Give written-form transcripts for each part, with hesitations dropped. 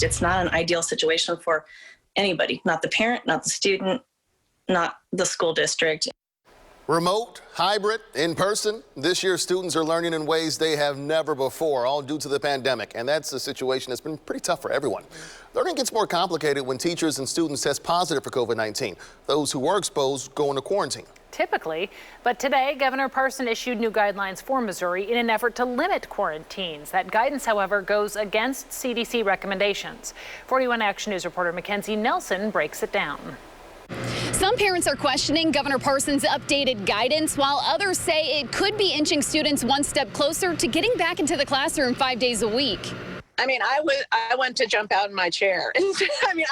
It's not an ideal situation for anybody, not the parent, not the student, not the school district. Remote, hybrid, in person, this year students are learning in ways they have never before, all due to the pandemic. And that's a situation that's been pretty tough for everyone. Learning gets more complicated when teachers and students test positive for COVID-19. Those who were exposed go into quarantine. Typically, but today Governor Parson issued new guidelines for Missouri in an effort to limit quarantines. That guidance, however, goes against CDC recommendations. 41 Action News reporter Mackenzie Nelson breaks it down. Some parents are questioning Governor Parson's updated guidance, while others say it could be inching students one step closer to getting back into the classroom 5 days a week. I mean, I went to jump out in my chair. I mean,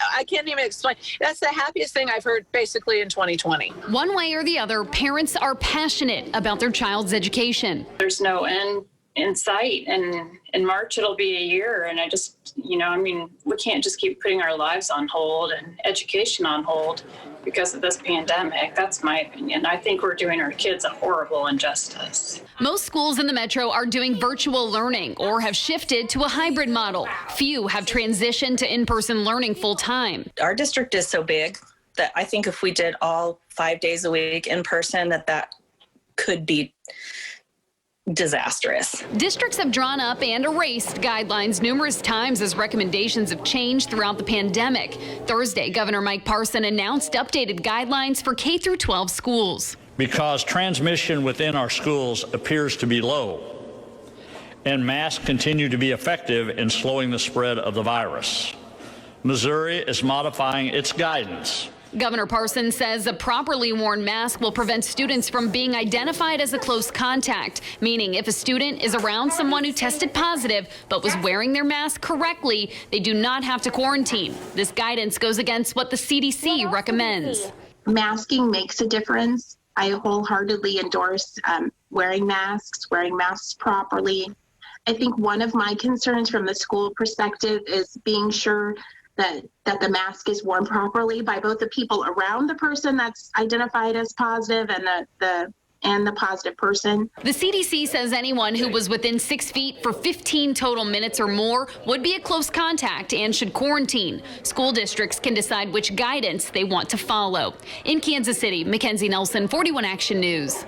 I can't even explain. That's the happiest thing I've heard basically in 2020. One way or the other, parents are passionate about their child's education. There's no end in sight, and in March it'll be a year, and I mean, we can't just keep putting our lives on hold and education on hold because of this pandemic. That's my opinion. I think we're doing our kids a horrible injustice. Most schools in the metro are doing virtual learning or have shifted to a hybrid model. Few have transitioned to in-person learning full time. Our district is so big that I think if we did all 5 days a week in person, that could be disastrous. Districts have drawn up and erased guidelines numerous times as recommendations have changed throughout the pandemic. Thursday, Governor Mike Parson announced updated guidelines for K-12 schools. Because transmission within our schools appears to be low, and masks continue to be effective in slowing the spread of the virus, Missouri is modifying its guidance. Governor Parson says a properly worn mask will prevent students from being identified as a close contact, meaning if a student is around someone who tested positive but was wearing their mask correctly, they do not have to quarantine. This guidance goes against what the CDC recommends. Masking makes a difference. I wholeheartedly endorse wearing masks properly. I think one of my concerns from the school perspective is being sure that the mask is worn properly by both the people around the person that's identified as positive and the positive person. The CDC says anyone who was within 6 feet for 15 total minutes or more would be a close contact and should quarantine. School districts can decide which guidance they want to follow. In Kansas City, Mackenzie Nelson, 41 Action News.